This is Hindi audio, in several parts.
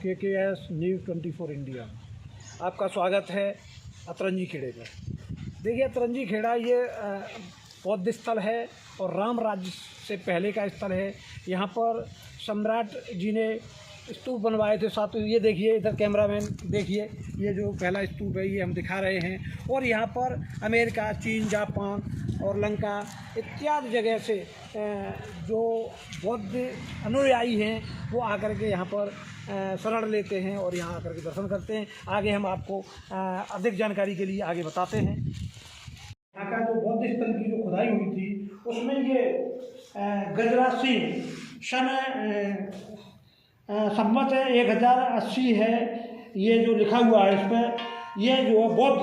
KKS न्यूज़ 24 इंडिया में आपका स्वागत है। अतरंजी खेड़े पर देखिए, अतरंजी खेड़ा ये बौद्ध स्थल है और राम राज्य से पहले का स्थल है। यहाँ पर सम्राट जी ने स्तूप बनवाए थे साथ। ये देखिए, इधर कैमरामैन देखिए, ये जो पहला स्तूप है ये हम दिखा रहे हैं। और यहाँ पर अमेरिका, चीन, जापान और लंका इत्यादि जगह से जो बौद्ध अनुयायी हैं वो आकर के यहाँ पर शरण लेते हैं और यहाँ आकर के दर्शन करते हैं। आगे हम आपको अधिक जानकारी के लिए आगे बताते हैं। यहाँ का जो बौद्ध स्थल की जो खुदाई हुई थी उसमें ये गजराज सिंह सन संवत है 1080 है, ये जो लिखा हुआ है इस पर, ये जो है बौद्ध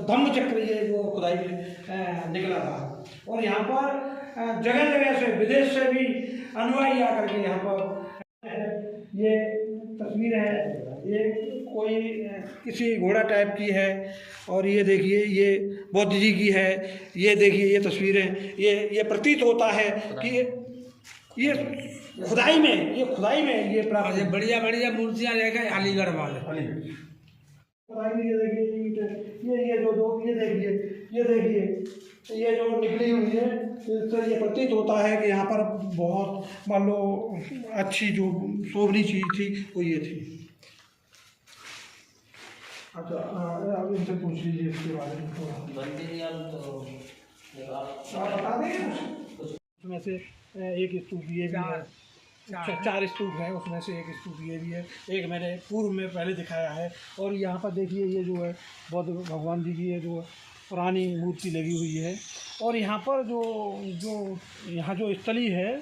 धम्म चक्र ये जो खुदाई में निकला था। और यहाँ पर जगह जगह से विदेश से भी अनुयायी आकर के यहाँ पर ये तस्वीर है, ये कोई किसी घोड़ा टाइप की है। और ये देखिए, ये बौद्ध जी की है। ये देखिए, ये तस्वीरें, ये प्रतीत होता है कि ये खुदाई में ये प्राप्त बढ़िया बढ़िया मूर्तियाँ रह गए अलीगढ़ वाले। खुदाई में ये देखिए, ये देखिए ये जो निकली हुई है, इससे ये प्रतीत होता है कि यहाँ पर बहुत मान लो अच्छी जो शोभनी चीज़ थी वो ये थी। अच्छा, आप इनसे पूछ लीजिए इसके बारे में थोड़ा। आप बता देंगे उसमें से एक स्तूप ये भी है, 4 स्तूप हैं, उसमें से एक स्तूप ये भी है। एक मैंने पूर्व में पहले दिखाया है। और यहाँ पर देखिए, ये जो है बौद्ध भगवान जी की ये जो पुरानी मूर्ति लगी हुई है। और यहाँ पर यहाँ जो स्थली है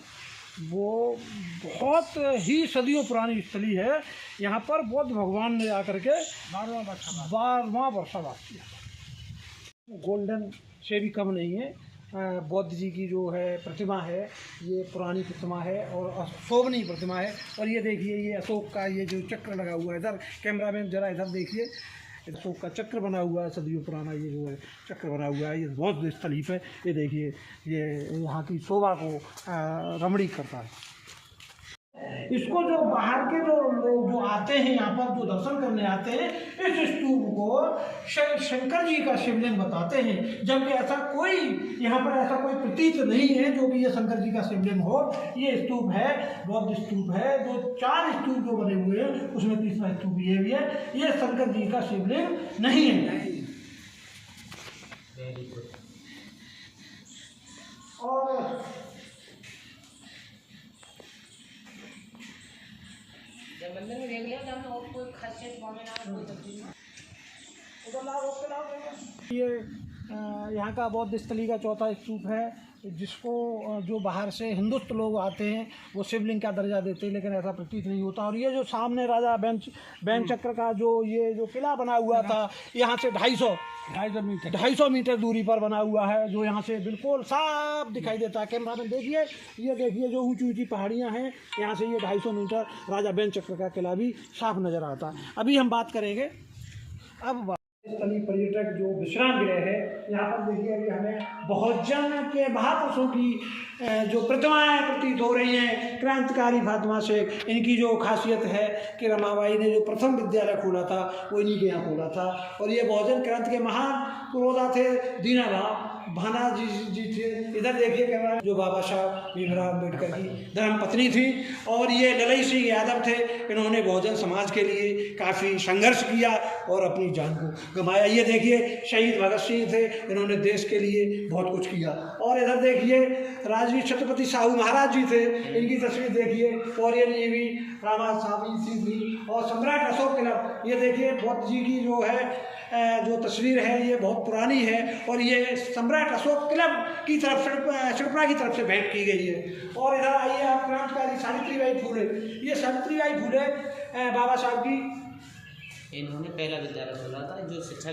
वो बहुत ही सदियों पुरानी स्थली है। यहाँ पर बौद्ध भगवान ने आकर के 12वां वर्षावास किया। गोल्डन से भी कम नहीं है। बौद्ध जी की जो है प्रतिमा है, ये पुरानी प्रतिमा है और शोभनीय प्रतिमा है। और ये देखिए, ये अशोक का ये जो चक्र लगा हुआ है, इधर कैमरामैन जरा इधर देखिए, अशोक का चक्र बना हुआ है, सदियों पुराना ये जो है चक्र बना हुआ है। ये बौद्ध स्थली पे ये देखिए, ये यहाँ की शोभा को रमणीक करता है। इसको जो बाहर के जो लोग जो आते हैं यहाँ पर जो दर्शन करने आते हैं, इस स्तूप को शंकर जी का शिवलिंग बताते हैं। जबकि ऐसा कोई यहाँ पर ऐसा कोई प्रतीत नहीं है जो कि ये शंकर जी का शिवलिंग हो। ये स्तूप है, बौद्ध स्तूप है। जो 4 स्तूप जो बने हुए हैं उसमें तीसरा स्तूप ये भी है। ये शंकर जी का शिवलिंग नहीं है। और मंदिर में देख लिया तो और कोई खासियत कोई तब्दीली ये यहाँ का बौद्ध स्थली का चौथा स्तूप है, जिसको जो बाहर से हिंदुस्तान लोग आते हैं वो शिवलिंग का दर्जा देते हैं, लेकिन ऐसा प्रतीत नहीं होता। और ये जो सामने राजा बेंच चक्र का ये जो किला बना हुआ था, यहाँ से 250 मीटर दूरी पर बना हुआ है, जो यहाँ से बिल्कुल साफ दिखाई देता है। कैमरा में देखिए, ये देखिए जो ऊंची ऊंची पहाड़ियाँ हैं, यहाँ से ये 250 मीटर राजा बेंच चक्र का किला भी साफ नज़र आता है। अभी हम बात करेंगे अब स्थलीय पर्यटक जो विश्राम गृह है। यहाँ पर देखिए, अभी हमें बहुत जन के महापुरुषों की जो प्रतिमाएँ प्रतीत हो रही हैं। क्रांतिकारी फातिमा शेख, इनकी जो खासियत है कि रमाबाई ने जो प्रथम विद्यालय खोला था वो इन्हीं के यहाँ खोला था। और ये बहुजन क्रांति के महान पुरोधा थे दीनाराम भाना जी थे। इधर देखिए कैमरा, जो बाबा साहब भीमराव अम्बेडकर की धर्मपत्नी थी। और ये ललई सिंह यादव थे, इन्होंने बहुजन समाज के लिए काफ़ी संघर्ष किया और अपनी जान को गंवाया। ये देखिए, शहीद भगत सिंह थे, इन्होंने देश के लिए बहुत कुछ किया। और इधर देखिए, राजवीर छत्रपति साहू महाराज जी थे, इनकी तस्वीर देखिए। कोरियन नेवी रामा साहब सिंह थी। और सम्राट अशोक किला, ये देखिए बौद्ध जी की जो है जो तस्वीर है ये बहुत पुरानी है। और ये सम्राट अशोक क्लब की तरफ से, सिड़पड़ा की तरफ से भेंट की गई है। और इधर आइए आप, क्रांतिकारी सावित्रीबाई फुले, ये सावित्रीबाई फुले बाबा साहब की, इन्होंने पहला विद्यालय खोला था जो शिक्षा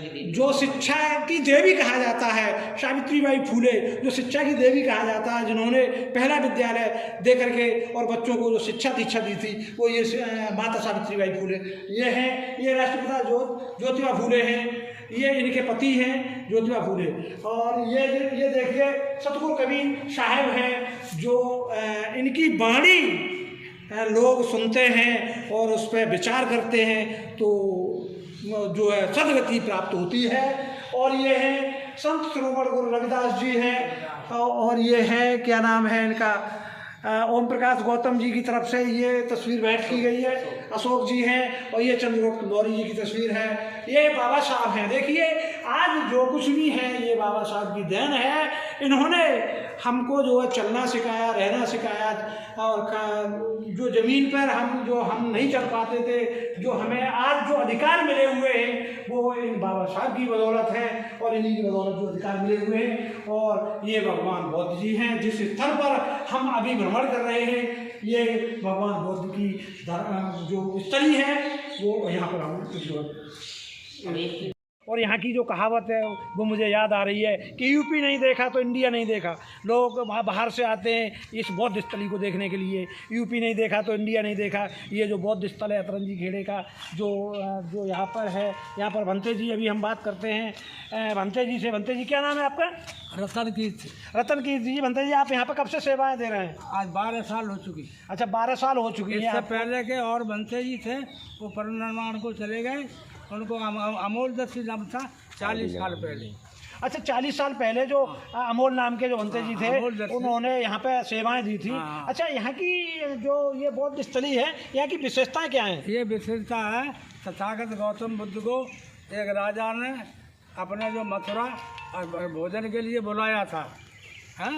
की देवी कहा जाता है। सावित्रीबाई फुले जो शिक्षा की देवी कहा जाता है, जिन्होंने पहला विद्यालय दे करके और बच्चों को जो शिक्षा दीक्षा दी थी, वो ये माता सावित्रीबाई फुले ये हैं। ये राष्ट्रपिता ज्योतिबा फुले हैं, ये इनके पति हैं ज्योतिबा फुले। और ये देखिए, सतगुरु कबीर साहब हैं, जो इनकी वाणी लोग सुनते हैं और उस पर विचार करते हैं तो जो है सदगति प्राप्त होती है। और ये हैं संत शिरोमणि गुरु रविदास जी हैं और ये है क्या नाम है इनका ओम प्रकाश गौतम जी की तरफ से ये तस्वीर भेंट की गई है। अशोक जी हैं और ये चंद्रगुप्त मौर्य जी की तस्वीर है। ये बाबा साहब हैं। देखिए आज जो कुछ भी है ये बाबा साहब की देन है। इन्होंने हमको जो है चलना सिखाया, रहना सिखाया और जो ज़मीन पर हम नहीं चल पाते थे, जो हमें आज जो अधिकार मिले हुए हैं वो इन बाबा साहब की बदौलत है और इन्हीं की बदौलत जो अधिकार मिले हुए हैं। और ये भगवान बुद्ध जी हैं जिस स्थल पर हम अभी भ्रमण कर रहे हैं, ये भगवान बुद्ध की जो स्थली है वो यहाँ पर हम और यहाँ की जो कहावत है वो मुझे याद आ रही है कि यूपी नहीं देखा तो इंडिया नहीं देखा। लोग वहाँ बाहर से आते हैं इस बौद्ध स्थली को देखने के लिए। यूपी नहीं देखा तो इंडिया नहीं देखा। ये जो बौद्ध स्थल है अतरंगी खेड़े का जो यहाँ पर है, यहाँ पर भंते जी अभी हम बात करते हैं भंते जी से। भंते जी क्या नाम है आपका? रतन कीर्त। रतन कीर्त जी। भंते जी आप यहाँ पर कब से सेवाएँ दे रहे हैं? आज 12 साल हो चुकी। अच्छा 12 साल हो चुकी है। इससे पहले के और भंते जी थे वो परिनिर्वाण को चले गए। उनको अमोल दत्त नाम था 40 साल पहले। अच्छा 40 साल पहले जो अमोल नाम के जो भंते जी थे उन्होंने यहाँ पे सेवाएं दी थी। अच्छा यहाँ की जो ये बौद्ध स्थली है यहाँ की विशेषताएं क्या हैं? ये विशेषता है तथागत गौतम बुद्ध को एक राजा ने अपने जो मथुरा भोजन के लिए बुलाया था, हैं?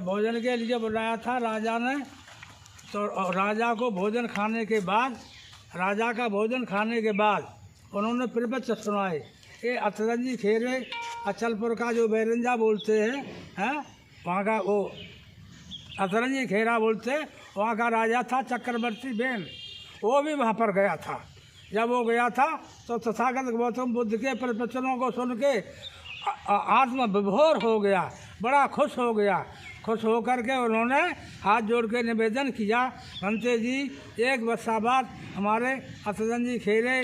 भोजन के लिए बुलाया था राजा ने। तो राजा को भोजन खाने के बाद उन्होंने प्रवचन सुनाए। ये अतरंगी खेरे अचलपुर का जो बैरंजा बोलते हैं वहाँ का वो अतरंगी खेरा बोलते, वहाँ का राजा था चक्रवर्ती बेन। वो भी वहाँ पर गया था। जब वो गया था तो तथागत गौतम बुद्ध के प्रवचनों को सुन के आत्मा विभोर हो गया, बड़ा खुश हो गया। खुश होकर के उन्होंने हाथ जोड़ के निवेदन किया, भंते जी एक वर्षा बाद हमारे अतरंगी खेरे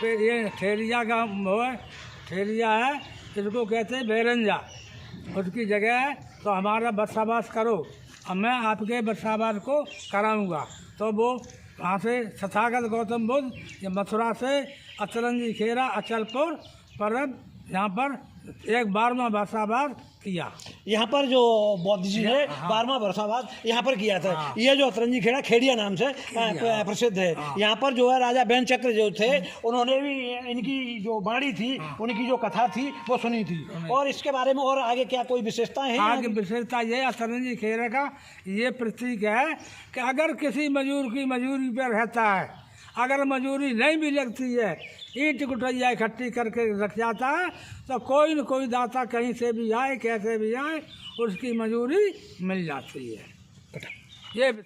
पे ये ठेरिया का वो है, ठेरिया है, इसको कहते हैं बैरंजा, उसकी जगह है। तो हमारा बरसाबास करो और मैं आपके बरसाबास को कराऊंगा। तो वो वहाँ से तथागत गौतम बुद्ध ये मथुरा से अतरंगी खेरा अचलपुर पर यहाँ पर एक 12वां बरसाबास किया। यहाँ पर जो बौद्ध जी ने 12वां बरसाबास यहाँ पर किया था। ये जो अतरंगी खेड़ा खेड़िया नाम से प्रसिद्ध है। यहाँ पर जो है राजा बैन चक्र जो थे उन्होंने भी इनकी जो वाणी थी, उनकी जो कथा थी वो सुनी थी। और इसके बारे में और आगे क्या कोई विशेषताएं हैं? आगे विशेषता ये अतरंगी खेड़े का ये प्रतीक है कि अगर किसी मजदूर की मजदूरी पर रहता है, अगर मजदूरी नहीं भी लगती है, ईंट गुटैया इकट्ठी करके रख जाता है, तो कोई न कोई दाता कहीं से भी आए, कैसे भी आए, उसकी मजदूरी मिल जाती है। ये